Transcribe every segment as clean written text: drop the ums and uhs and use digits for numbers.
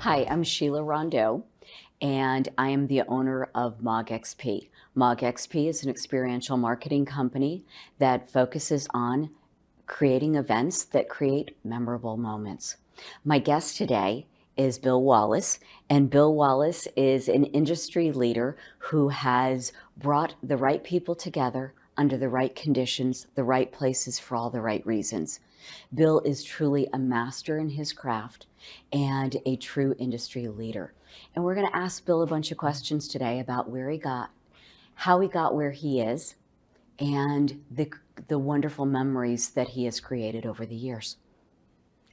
Hi, I'm Sheila Rondeau, and I am the owner of MOGXP. MOGXP is an experiential marketing company that focuses on creating events that create memorable moments. My guest today is Bill Wallace, and Bill Wallace is an industry leader who has brought the right people together under the right conditions, the right places for all the right reasons. Bill is truly a master in his craft and a true industry leader. And we're going to ask Bill a bunch of questions today about how he got where he is, and the wonderful memories that he has created over the years.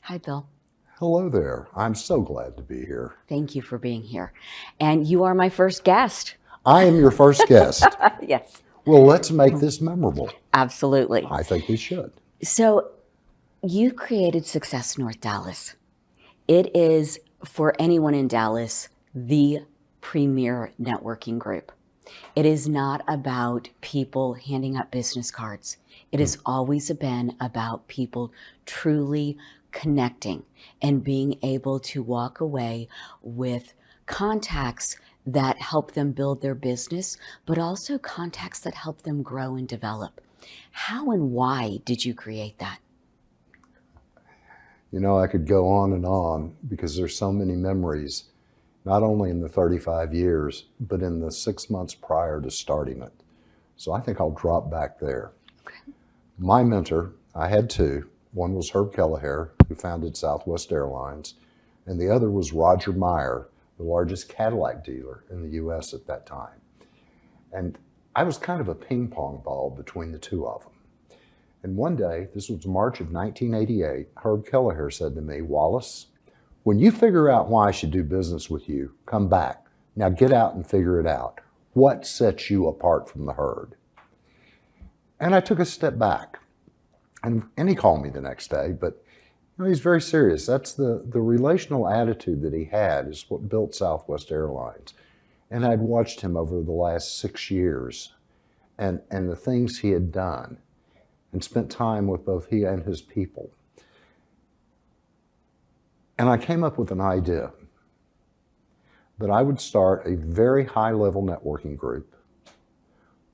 Hi, Bill. Hello there. I'm so glad to be here. Thank you for being here. And you are my first guest. I am your first guest. Yes. Well, let's make this memorable. Absolutely. I think we should. So you created Success North Dallas. It is, for anyone in Dallas, the premier networking group. It is not about people handing out business cards. It has always been about people truly connecting and being able to walk away with contacts that help them build their business, but also contacts that help them grow and develop. How and why did you create that? You know, I could go on because there's so many memories, not only in the 35 years, but in the 6 months prior to starting it. So I think I'll drop back there. Okay. My mentor, I had two. One was Herb Kelleher, who founded Southwest Airlines, and the other was Roger Meyer, the largest Cadillac dealer in the U.S. at that time. And I was kind of a ping pong ball between the two of them. And one day, this was March of 1988, Herb Kelleher said to me, "Wallace, when you figure out why I should do business with you, come back. Now get out and figure it out. What sets you apart from the herd?" And I took a step back. And he called me the next day, but you know, he's very serious. That's the relational attitude that he had is what built Southwest Airlines. And I'd watched him over the last 6 years and the things he had done and spent time with both he and his people. And I came up with an idea that I would start a very high-level networking group,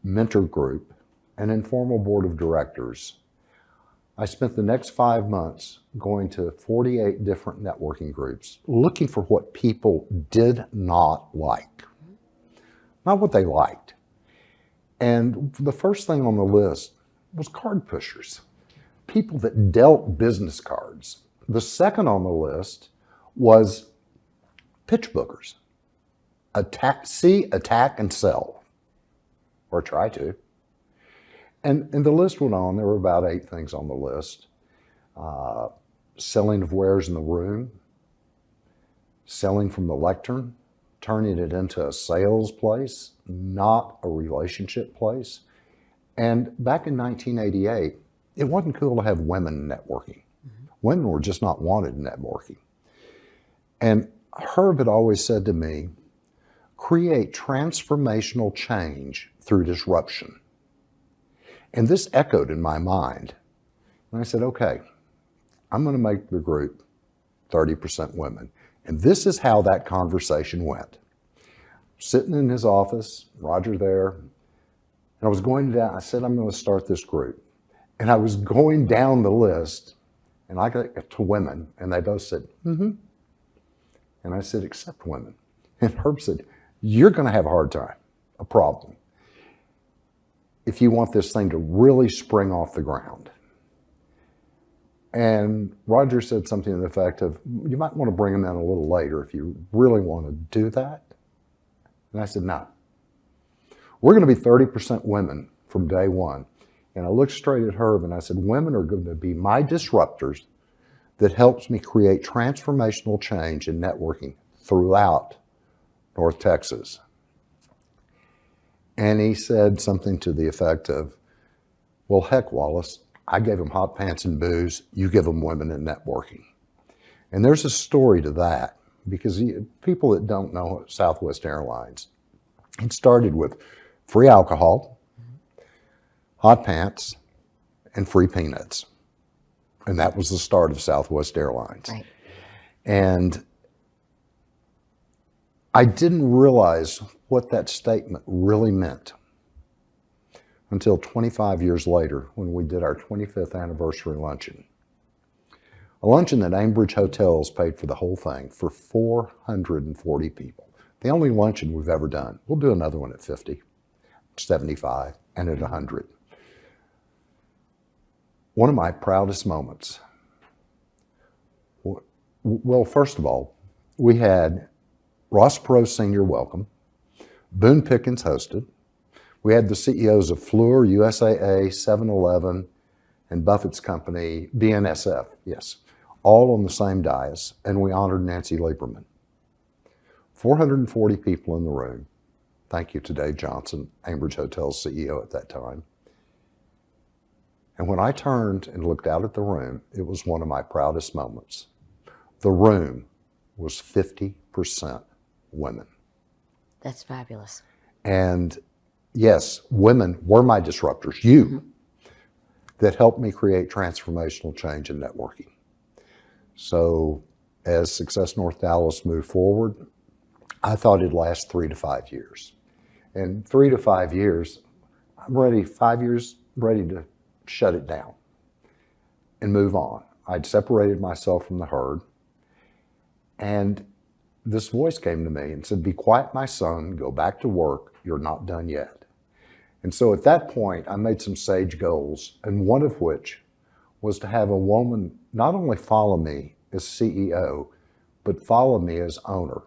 mentor group, an informal board of directors. I spent the next 5 months going to 48 different networking groups, looking for what people did not like, not what they liked. And the first thing on the list was card pushers, people that dealt business cards. The second on the list was pitch bookers. Attack, and sell, or try to. And the list went on. There were about 8 things on the list. Selling of wares in the room, selling from the lectern, turning it into a sales place, not a relationship place. And back in 1988, it wasn't cool to have women networking. Women were just not wanted in networking. And Herb had always said to me, create transformational change through disruption. And this echoed in my mind. And I said, okay, I'm going to make the group 30% women. And this is how that conversation went. Sitting in his office, Roger there, and I was going down, I said, I'm going to start this group. And I was going down the list, and I got to women, and they both said, mm-hmm. And I said, except women. And Herb said, you're going to have a hard time, a problem, if you want this thing to really spring off the ground. And Roger said something to the effect of, you might want to bring them in a little later if you really want to do that. And I said, no. We're going to be 30% women from day one. And I looked straight at Herb and I said, women are going to be my disruptors that helps me create transformational change in networking throughout North Texas. And he said something to the effect of, well, heck, Wallace, I gave them hot pants and booze. You give them women and networking. And there's a story to that because people that don't know Southwest Airlines, it started with free alcohol, hot pants, and free peanuts. And that was the start of Southwest Airlines. Right. And I didn't realize what that statement really meant until 25 years later when we did our 25th anniversary luncheon. A luncheon that Ambridge Hotels paid for the whole thing for 440 people. The only luncheon we've ever done. We'll do another one at 50, 75, and at 100. One of my proudest moments, well, first of all, we had Ross Perot Sr. welcome, Boone Pickens hosted. We had the CEOs of Fluor, USAA, 7-Eleven, and Buffett's company, BNSF, yes, all on the same dais, and we honored Nancy Lieberman. 440 people in the room. Thank you to Dave Johnson, Ambridge Hotels CEO at that time. And when I turned and looked out at the room, it was one of my proudest moments. The room was 50% women. That's fabulous. And yes, women were my disruptors, you, that helped me create transformational change in networking. So as Success North Dallas moved forward, I thought it'd last 3 to 5 years. And 3 to 5 years, I'm ready, 5 years, ready to shut it down and move on. I'd separated myself from the herd, and this voice came to me and said, "Be quiet, my son, go back to work, you're not done yet." And so at that point, I made some sage goals, and one of which was to have a woman not only follow me as CEO, but follow me as owner.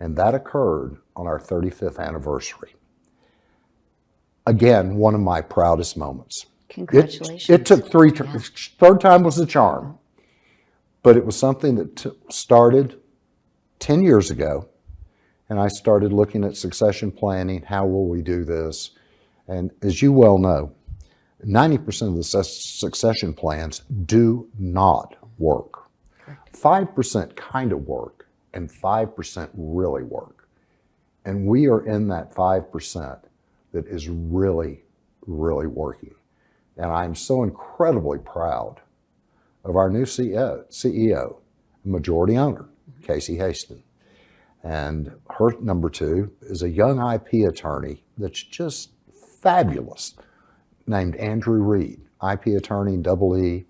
And that occurred on our 35th anniversary. Again, one of my proudest moments. Congratulations. It took three turns. Third time was the charm. But it was something that started 10 years ago. And I started looking at succession planning. How will we do this? And as you well know, 90% of the succession plans do not work. 5% kind of work, and 5% really work. And we are in that 5% that is really, really working. And I'm so incredibly proud of our new CEO, majority owner, Casey Haston. And her number 2 is a young IP attorney that's just fabulous, named Andrew Reed, IP attorney, EE.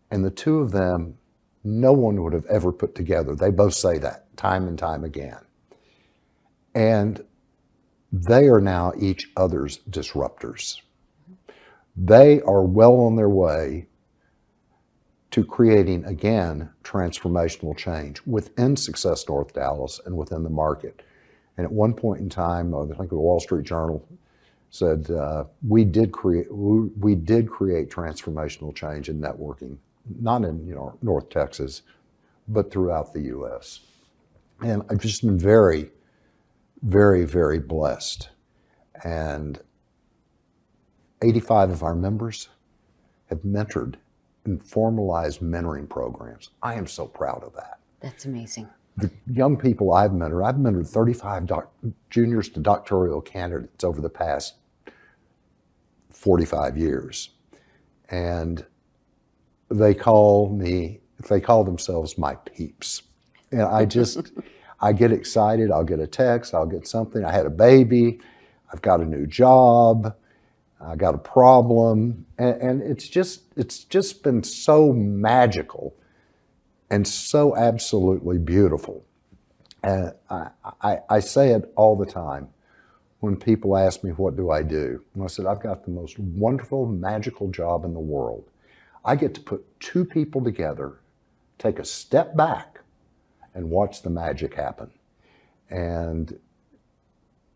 And the two of them, no one would have ever put together. They both say that time and time again. And they are now each other's disruptors. They are well on their way to creating, again, transformational change within Success North Dallas and within the market. And at one point in time, I think the Wall Street Journal said, we did create transformational change in networking, not in North Texas, but throughout the U.S. And I've just been very, very, very blessed. And 85 of our members have mentored and formalized mentoring programs. I am so proud of that. That's amazing. The young people I've mentored 35 juniors to doctoral candidates over the past 45 years. And they call themselves my peeps. And I get excited. I'll get a text, I'll get something. I had a baby, I've got a new job, I got a problem. And it's just been so magical and so absolutely beautiful. And I say it all the time when people ask me, what do I do? And I said, I've got the most wonderful, magical job in the world. I get to put two people together, take a step back, and watch the magic happen. And,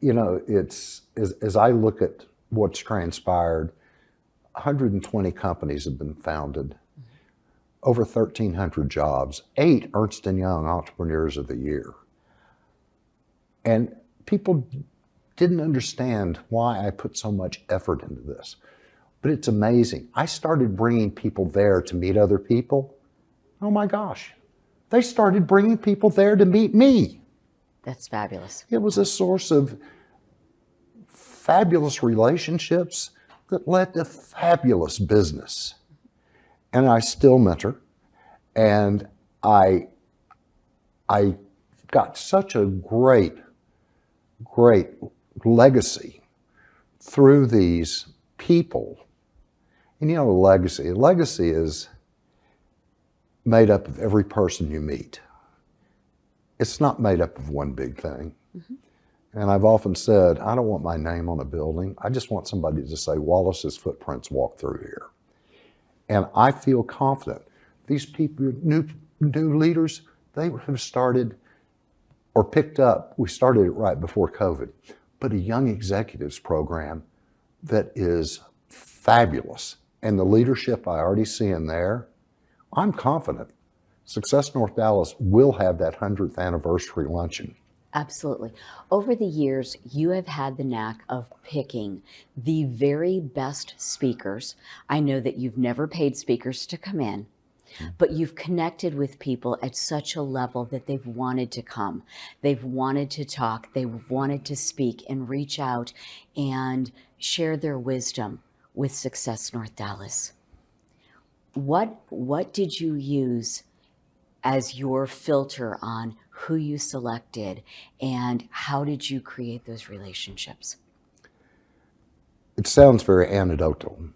it's, as I look at what's transpired, 120 companies have been founded, over 1,300 jobs, 8 Ernst & Young Entrepreneurs of the Year. And people didn't understand why I put so much effort into this. But it's amazing. I started bringing people there to meet other people. Oh my gosh. They started bringing people there to meet me. That's fabulous. It was a source of fabulous relationships that led to fabulous business. And I still mentor, and I got such a great legacy through these people. And you know, legacy is made up of every person you meet. It's not made up of one big thing. Mm-hmm. And I've often said, I don't want my name on a building. I just want somebody to say, Wallace's footprints walk through here. And I feel confident. These people, new leaders, they have started or picked up, we started it right before COVID, but a young executives program that is fabulous. And the leadership I already see in there, I'm confident Success North Dallas will have that 100th anniversary luncheon. Absolutely. Over the years, you have had the knack of picking the very best speakers. I know that you've never paid speakers to come in, but you've connected with people at such a level that they've wanted to come. They've wanted to talk. They've wanted to speak and reach out and share their wisdom with Success North Dallas. What did you use as your filter on who you selected, and how did you create those relationships? It sounds very anecdotal,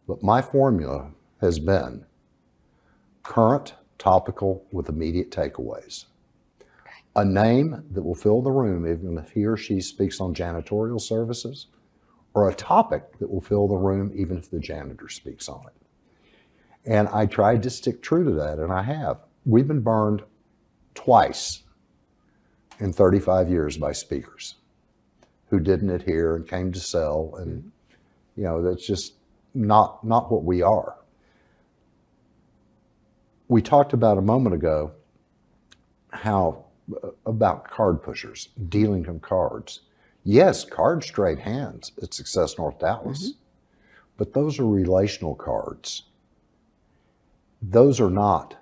but my formula has been current, topical, with immediate takeaways. Okay. A name that will fill the room even if he or she speaks on janitorial services, or a topic that will fill the room even if the janitor speaks on it. And I tried to stick true to that, and I have. We've been burned twice in 35 years by speakers who didn't adhere and came to sell, and you know, that's just not what we are. We talked about a moment ago how about card pushers, dealing them cards. Yes, cards trade hands at Success North Dallas, but those are relational cards. Those are not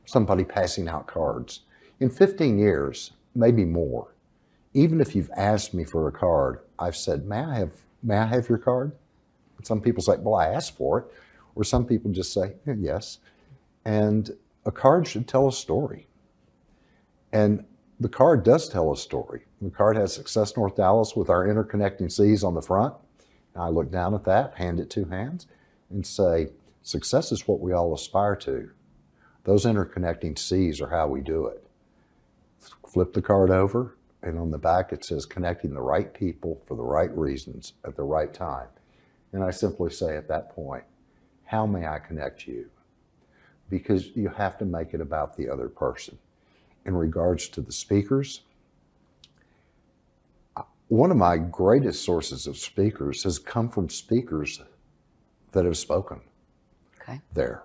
somebody passing out cards. In 15 years, maybe more, even if you've asked me for a card, I've said, may I have your card? And some people say, well, I asked for it. Or some people just say, yes. And a card should tell a story. And the card does tell a story. The card has Success North Dallas with our interconnecting C's on the front. And I look down at that, hand it two hands, and say, success is what we all aspire to. Those interconnecting C's are how we do it. Flip the card over, and on the back it says connecting the right people for the right reasons at the right time. And I simply say at that point, how may I connect you? Because you have to make it about the other person. In regards to the speakers, one of my greatest sources of speakers has come from speakers that have spoken there.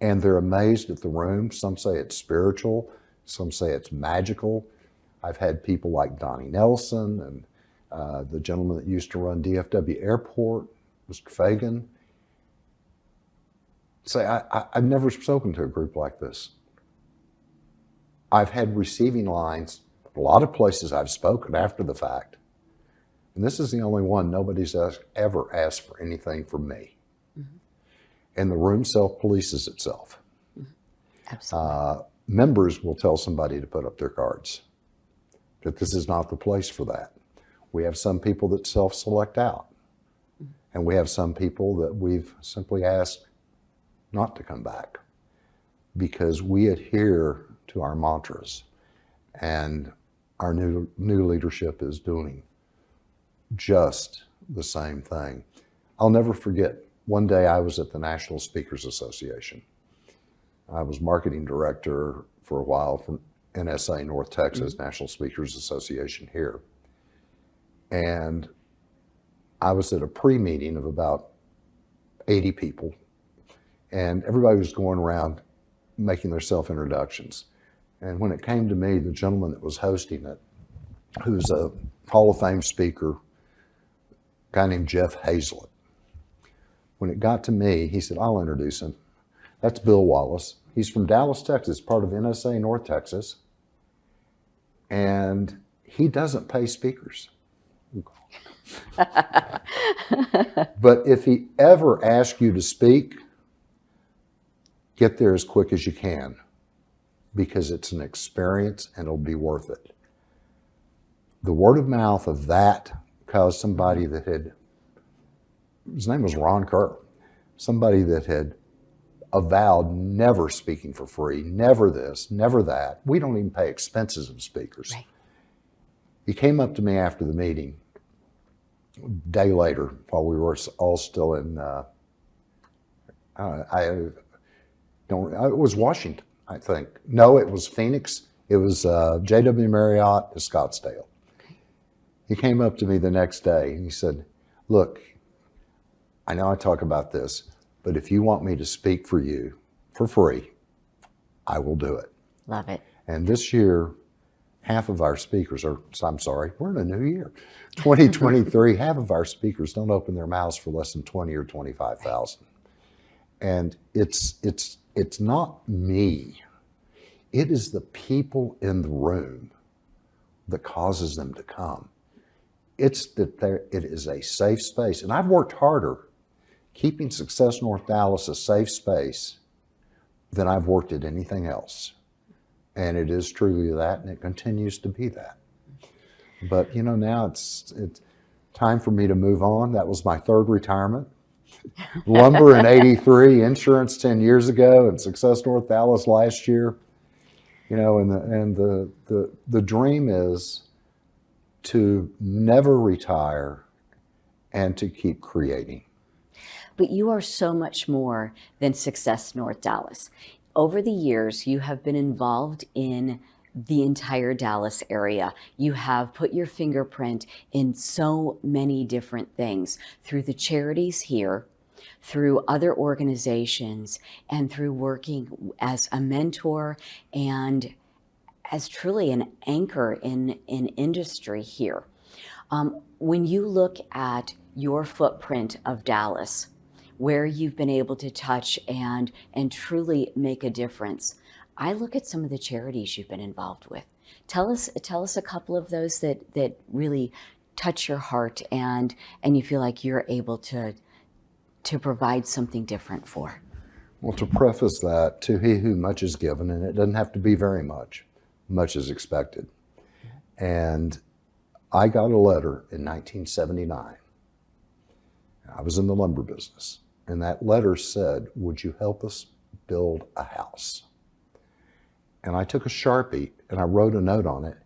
And they're amazed at the room. Some say it's spiritual, some say it's magical. I've had people like Donnie Nelson and the gentleman that used to run DFW Airport, Mr. Fagan, say, I've never spoken to a group like this. I've had receiving lines, a lot of places I've spoken after the fact. And this is the only one nobody's ever asked for anything from me. And the room self-polices itself. Absolutely. Members will tell somebody to put up their cards, that this is not the place for that. We have some people that self-select out. And we have some people that we've simply asked not to come back because we adhere to our mantras. And our new leadership is doing just the same thing. I'll never forget, one day I was at the National Speakers Association. I was marketing director for a while for NSA North Texas, National Speakers Association here. And I was at a pre-meeting of about 80 people, and everybody was going around making their self-introductions. And when it came to me, the gentleman that was hosting it, who's a Hall of Fame speaker, a guy named Jeff Hazlett, when it got to me, he said, I'll introduce him. That's Bill Wallace. He's from Dallas, Texas, part of NSA North Texas. And he doesn't pay speakers. But if he ever asks you to speak, get there as quick as you can. because it's an experience and it'll be worth it. The word of mouth of that caused somebody that his name was Ron Kerr, somebody that had avowed never speaking for free, never this, never that. We don't even pay expenses of speakers. Right. He came up to me after the meeting, a day later, while we were all still in, it was Washington, I think. No, it was Phoenix. It was JW Marriott to Scottsdale. He came up to me the next day and he said, look, I know I talk about this, but if you want me to speak for you for free, I will do it. Love it. And this year, half of our speakers are, I'm sorry, we're in a new year. 2023, half of our speakers don't open their mouths for less than 20 or 25,000. And it's not me. It is the people in the room that causes them to come. It's that it is a safe space. And I've worked harder keeping Success North Dallas a safe space than I've worked at anything else. And it is truly that, and it continues to be that. But now it's time for me to move on. That was my third retirement. Lumber in '83, insurance 10 years ago, and Success North Dallas last year. And the dream is to never retire and to keep creating. But you are so much more than Success North Dallas. Over the years, you have been involved in the entire Dallas area. You have put your fingerprint in so many different things through the charities here, through other organizations, and through working as a mentor and as truly an anchor in industry here. When you look at your footprint of Dallas, where you've been able to touch and truly make a difference, I look at some of the charities you've been involved with. Tell us a couple of those that really touch your heart and you feel like you're able to provide something different for. Well, to preface that, to he who much is given, and it doesn't have to be very much, much is expected. And I got a letter in 1979. I was in the lumber business. And that letter said, would you help us build a house? And I took a Sharpie and I wrote a note on it.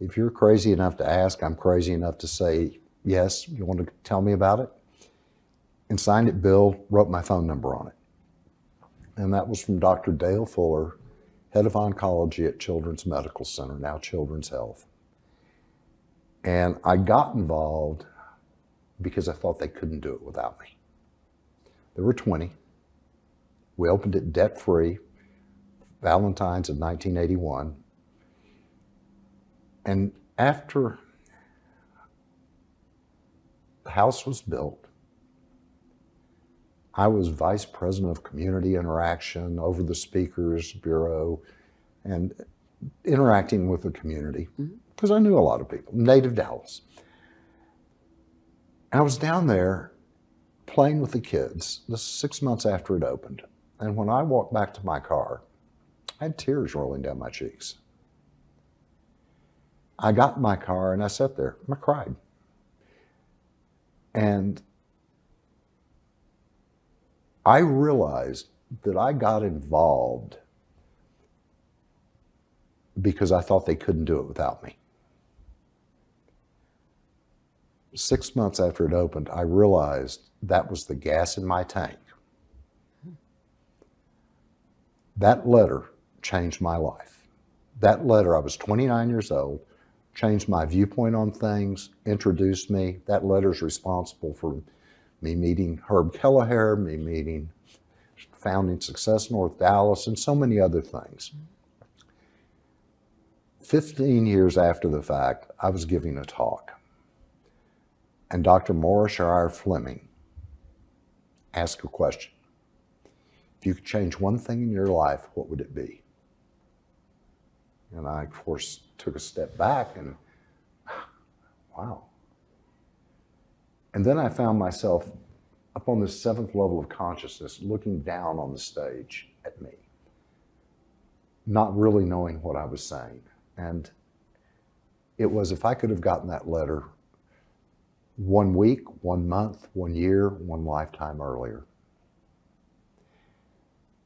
If you're crazy enough to ask, I'm crazy enough to say, yes, you want to tell me about it? And signed it, Bill, wrote my phone number on it. And that was from Dr. Dale Fuller, head of oncology at Children's Medical Center, now Children's Health. And I got involved because I thought they couldn't do it without me. There were 20. We opened it debt-free, Valentine's of 1981. And after the house was built, I was vice president of community interaction over the Speakers Bureau and interacting with the community because I knew a lot of people, native Dallas. And I was down there playing with the kids. This is 6 months after it opened. And when I walked back to my car, I had tears rolling down my cheeks. I got in my car and I sat there and I cried. And I realized that I got involved because I thought they couldn't do it without me. 6 months after it opened, I realized that was the gas in my tank. That letter changed my life. That letter, I was 29 years old, changed my viewpoint on things, introduced me. That letter's responsible for me meeting Herb Kelleher, me founding Success North Dallas, and so many other things. 15 years after the fact, I was giving a talk. And Dr. Morris R. Fleming asked a question. If you could change one thing in your life, what would it be? And I, of course, took a step back and, wow. And then I found myself up on this seventh level of consciousness looking down on the stage at me. not really knowing what I was saying. And it was, if I could have gotten that letter 1 week, 1 month, 1 year, 1 lifetime earlier.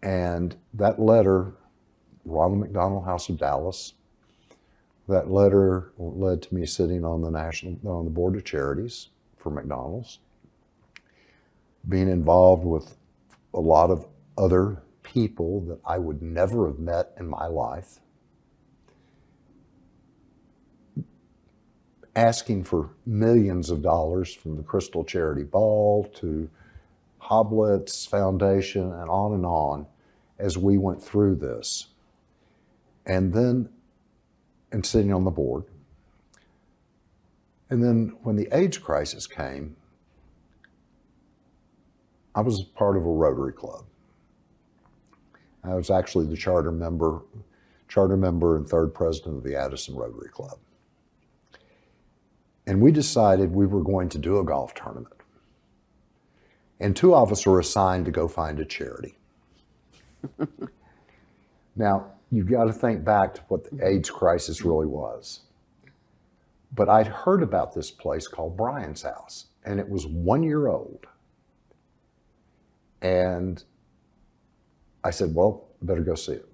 And that letter, Ronald McDonald House of Dallas, that letter led to me sitting on the board of charities for McDonald's, being involved with a lot of other people that I would never have met in my life, asking for millions of dollars from the Crystal Charity Ball to Hoblett's Foundation and on as we went through this. And sitting on the board. And then when the AIDS crisis came, I was part of a Rotary Club. I was actually the charter member and third president of the Addison Rotary Club. And we decided we were going to do a golf tournament. And 2 of us were assigned to go find a charity. Now, you've got to think back to what the AIDS crisis really was. But I'd heard about this place called Brian's House, and it was 1 year old. And I said, well, I better go see it.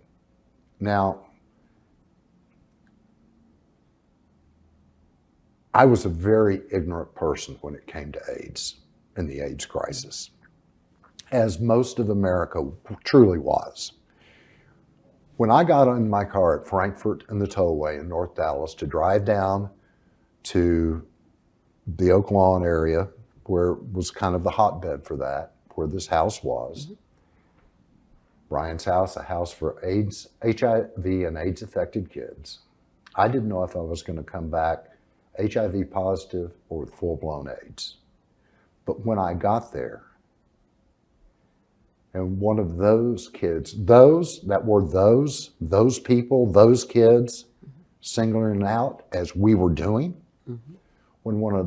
Now, I was a very ignorant person when it came to AIDS and the AIDS crisis, as most of America truly was. When I got in my car at Frankfurt and the Tollway in North Dallas to drive down to the Oak Lawn area, where it was kind of the hotbed for that, where this house was, Brian's House, a house for AIDS, HIV and AIDS affected kids. I didn't know if I was going to come back HIV positive or with full-blown AIDS. But when I got there, and one of those kids, those people, those kids, singling out as we were doing, when one of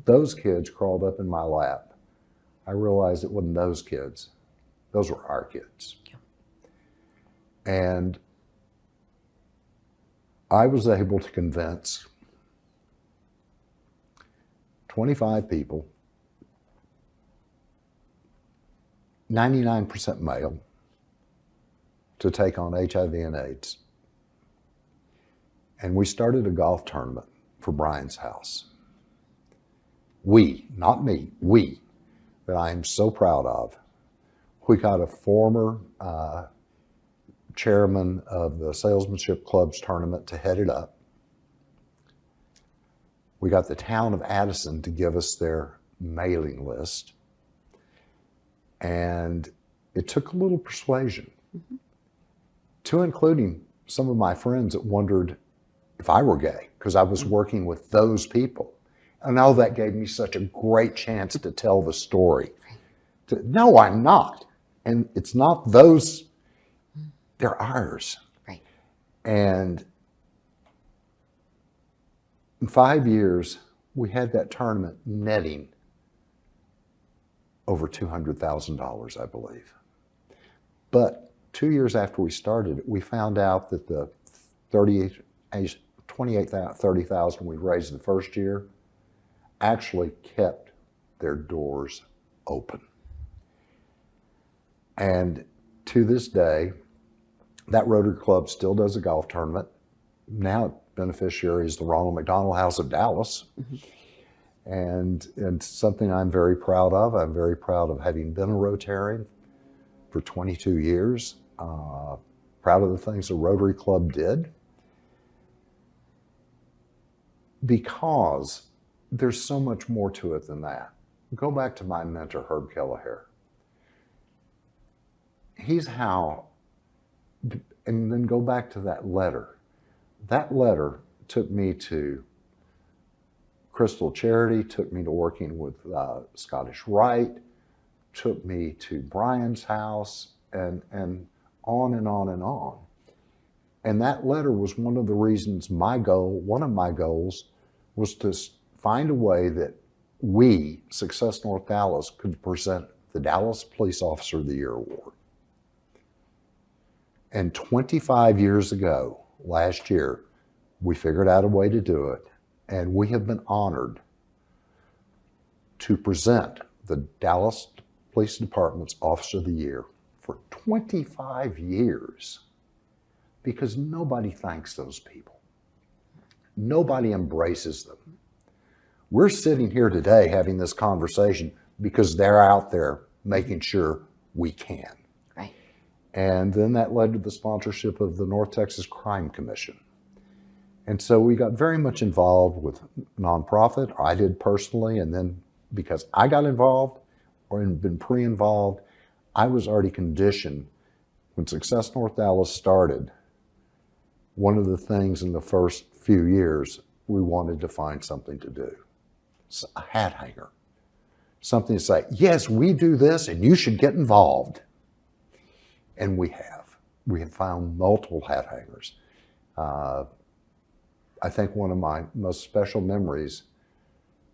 those kids crawled up in my lap, I realized it wasn't those kids. Those were our kids. Yeah. And I was able to convince 25 people, 99% male, to take on HIV and AIDS. And we started a golf tournament for Brian's House. We, not me, we, that I am so proud of. We got a former chairman of the Salesmanship Club's tournament to head it up. We got the town of Addison to give us their mailing list. And it took a little persuasion, to including some of my friends that wondered if I were gay, because I was working with those people. And all that gave me such a great chance to tell the story. No, I'm not. And it's not those, they're ours. Right. And in 5 years, we had that tournament netting over $200,000, I believe. But 2 years after we started it, we found out that the $30,000 we raised the first year actually kept their doors open. And to this day, that Rotary Club still does a golf tournament. Now, beneficiary is the Ronald McDonald House of Dallas. And something I'm very proud of. I'm very proud of having been a Rotarian for 22 years. Proud of the things the Rotary Club did. Because there's so much more to it than that. Go back to my mentor, Herb Kelleher. He's how, and then go back to that letter. That letter took me to Crystal Charity, took me to working with Scottish Rite, took me to Brian's House, and on and on and on. And that letter was one of the reasons one of my goals was to find a way that we, Success North Dallas, could present the Dallas Police Officer of the Year Award. And 25 years ago, last year, we figured out a way to do it, and we have been honored to present the Dallas Police Department's Officer of the Year for 25 years because nobody thanks those people. Nobody embraces them. We're sitting here today having this conversation because they're out there making sure we can. Right. And then that led to the sponsorship of the North Texas Crime Commission. And so we got very much involved with nonprofit. I did personally, and then because I got involved or had been pre-involved, I was already conditioned. When Success North Dallas started, one of the things in the first few years, we wanted to find something to do. It's a hat hanger. Something to say, yes, we do this and you should get involved. And we have. We have found multiple hat hangers. I think one of my most special memories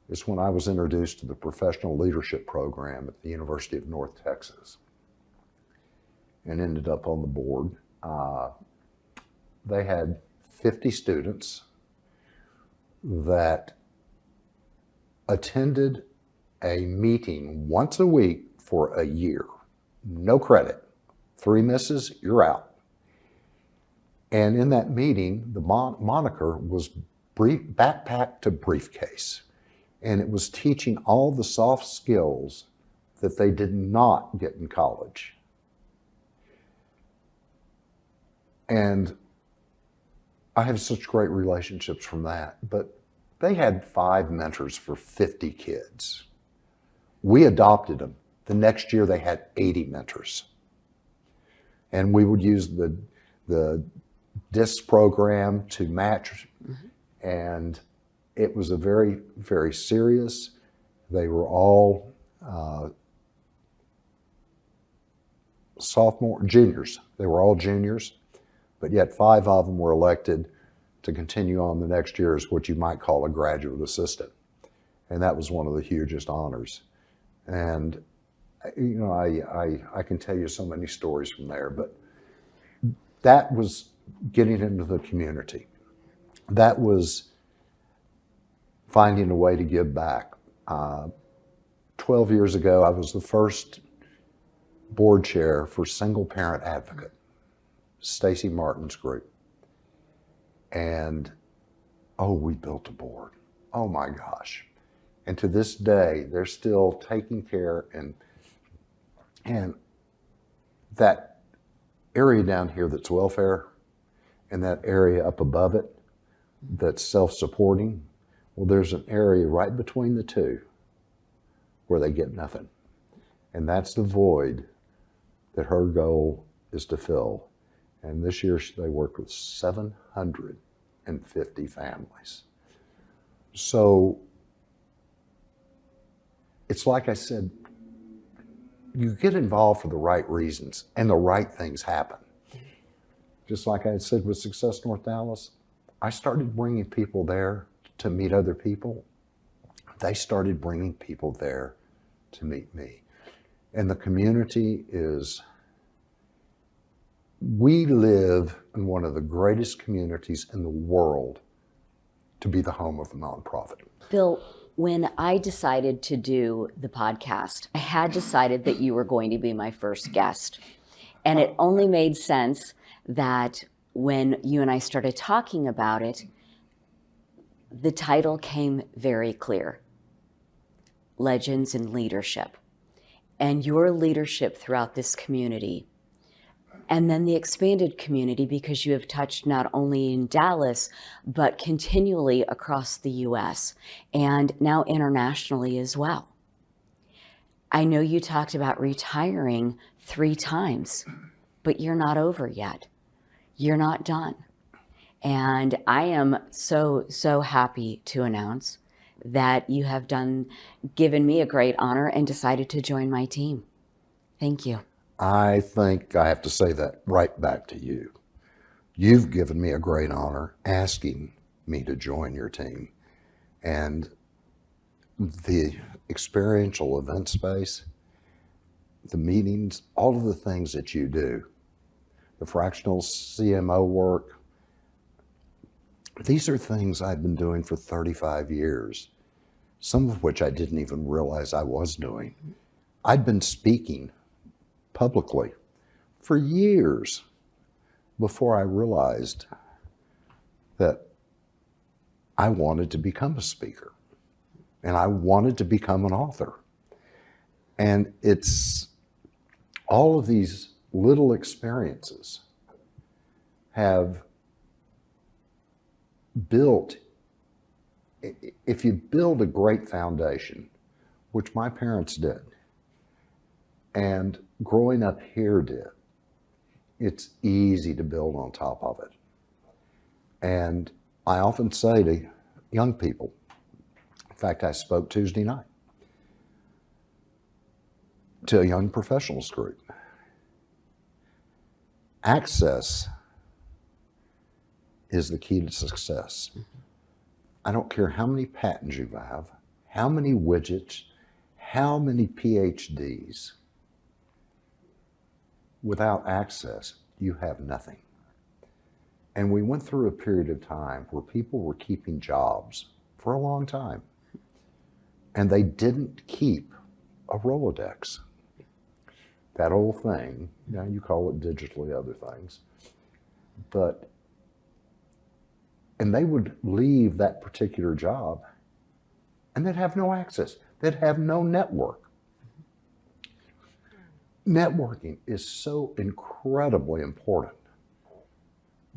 is when I was introduced to the professional leadership program at the University of North Texas and ended up on the board. They had 50 students that attended a meeting once a week for a year. No credit. 3 misses, you're out. And in that meeting, the moniker was backpack to briefcase. And it was teaching all the soft skills that they did not get in college. And I have such great relationships from that. But they had 5 mentors for 50 kids. We adopted them. The next year they had 80 mentors. And we would use the DISC program to match. Mm-hmm. And it was a very, very serious. They were all juniors. They were all juniors, but yet 5 of them were elected to continue on the next year as what you might call a graduate assistant. And that was one of the hugest honors. And, you know, I can tell you so many stories from there, but that was getting into the community. That was finding a way to give back. 12 years ago, I was the first board chair for Single Parent Advocate, Stacy Martin's group. And, we built a board. Oh my gosh. And to this day, they're still taking care, and that area down here that's welfare, and that area up above it that's self-supporting, well, there's an area right between the two where they get nothing. And that's the void that her goal is to fill. And this year they worked with 750 families. So it's like I said, you get involved for the right reasons and the right things happen. Just like I had said with Success North Dallas, I started bringing people there to meet other people. They started bringing people there to meet me. And the community we live in one of the greatest communities in the world to be the home of a nonprofit. Bill, when I decided to do the podcast, I had decided that you were going to be my first guest. And it only made sense that when you and I started talking about it, the title came very clear. Legends in Leadership. And your leadership throughout this community. And then the expanded community, because you have touched not only in Dallas, but continually across the US and now internationally as well. I know you talked about retiring 3 times, but you're not over yet. You're not done. And I am so, so happy to announce that you have given me a great honor and decided to join my team. Thank you. I think I have to say that right back to you. You've given me a great honor asking me to join your team. And the experiential event space, the meetings, all of the things that you do, the fractional CMO work. These are things I've been doing for 35 years, some of which I didn't even realize I was doing. I'd been speaking publicly for years before I realized that I wanted to become a speaker and I wanted to become an author. And it's all of these little experiences have built, if you build a great foundation, which my parents did, and growing up here did, it's easy to build on top of it. And I often say to young people, in fact, I spoke Tuesday night to a young professionals group. Access is the key to success. I don't care how many patents you have, how many widgets, how many PhDs. Without access, you have nothing. And we went through a period of time where people were keeping jobs for a long time, and they didn't keep a Rolodex. That old thing, you call it digitally other things, and they would leave that particular job and they'd have no access. They'd have no network. Networking is so incredibly important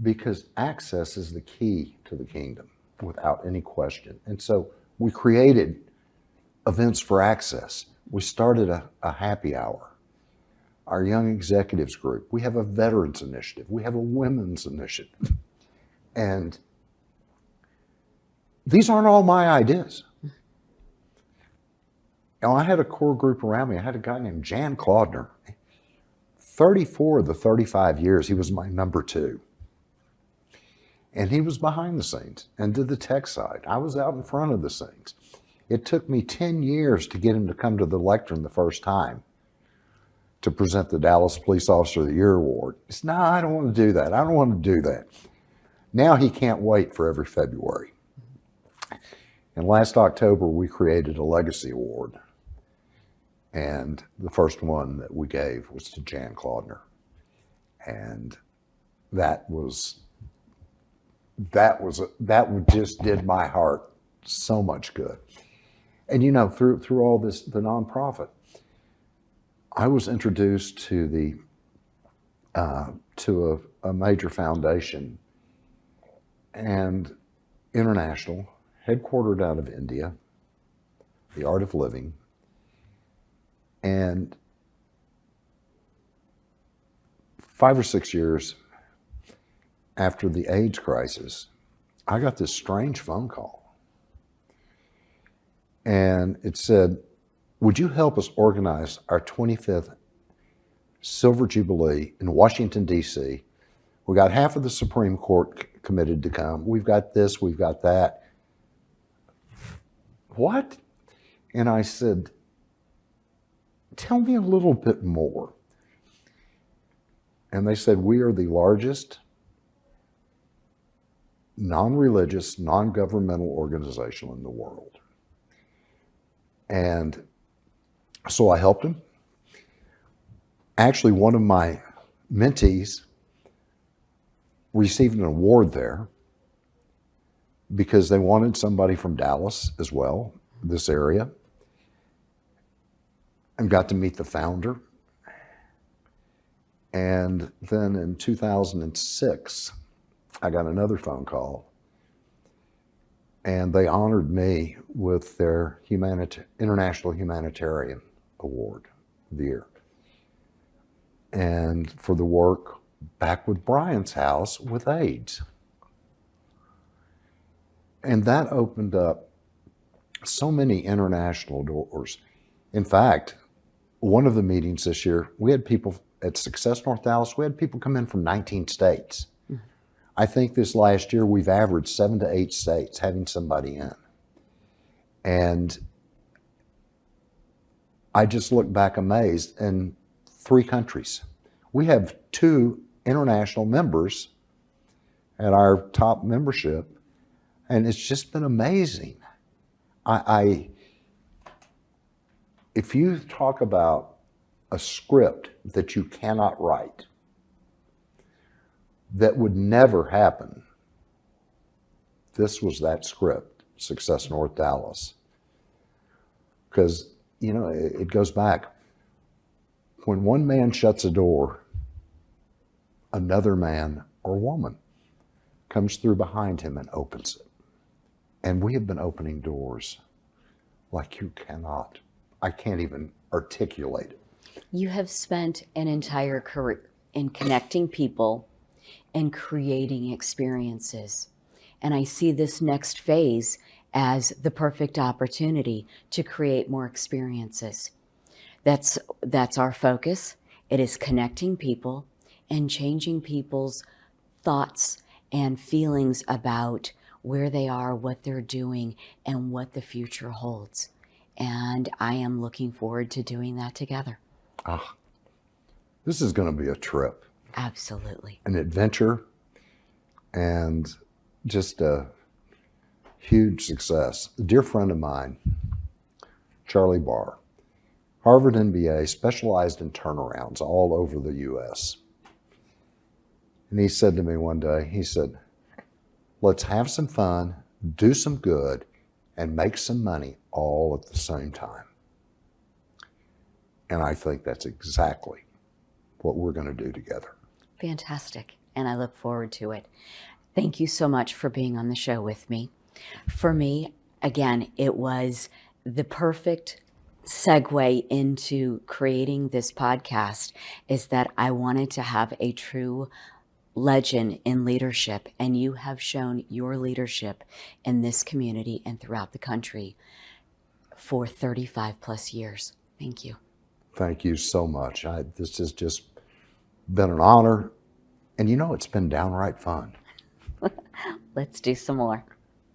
because access is the key to the kingdom without any question. And so we created events for access. We started a happy hour. Our young executives group, we have a veterans initiative. We have a women's initiative. And these aren't all my ideas. Now, I had a core group around me. I had a guy named Jan Claudner. 34 of the 35 years, he was my number two. And he was behind the scenes and did the tech side. I was out in front of the scenes. It took me 10 years to get him to come to the lectern the first time to present the Dallas Police Officer of the Year Award. He said, no, I don't want to do that. I don't want to do that. Now he can't wait for every February. And last October, we created a legacy award. And the first one that we gave was to Jan Claudner. And that just did my heart so much good. And through all this, the nonprofit, I was introduced to a major foundation and international, headquartered out of India, the Art of Living. And 5 or 6 years after the AIDS crisis, I got this strange phone call. And it said, would you help us organize our 25th Silver Jubilee in Washington, D.C.? We got half of the Supreme Court committed to come. We've got this, we've got that. What? And I said, tell me a little bit more. And they said, we are the largest non-religious, non-governmental organization in the world. And so I helped him. Actually, one of my mentees received an award there because they wanted somebody from Dallas as well, this area, and got to meet the founder. And then in 2006, I got another phone call, and they honored me with their International Humanitarian Award of the Year. And for the work back with Brian's house with AIDS. And that opened up so many international doors. In fact, one of the meetings this year, we had people at Success North Dallas, we had people come in from 19 states. I think this last year we've averaged 7 to 8 states having somebody in. And I just look back amazed in 3 countries. We have 2 international members at our top membership, and it's just been amazing. If you talk about a script that you cannot write, that would never happen, this was that script, Success North Dallas. Because, you know, it goes back. When one man shuts a door, another man or woman comes through behind him and opens it. And we have been opening doors like you cannot. I can't even articulate it. You have spent an entire career in connecting people and creating experiences. And I see this next phase as the perfect opportunity to create more experiences. That's our focus. It is connecting people and changing people's thoughts and feelings about where they are, what they're doing, and what the future holds. And I am looking forward to doing that together. This is going to be a trip. Absolutely. An adventure, and just a huge success. A dear friend of mine, Charlie Barr, Harvard MBA, specialized in turnarounds all over the U.S. And he said to me one day, he said, let's have some fun, do some good, and make some money all at the same time. And I think that's exactly what we're going to do together. Fantastic. And I look forward to it. Thank you so much for being on the show with me. For me, again, it was the perfect segue into creating this podcast, is that I wanted to have a true legend in leadership, and you have shown your leadership in this community and throughout the country for 35 plus years. Thank you. Thank you so much. This has just been an honor, and you know, it's been downright fun. Let's do some more.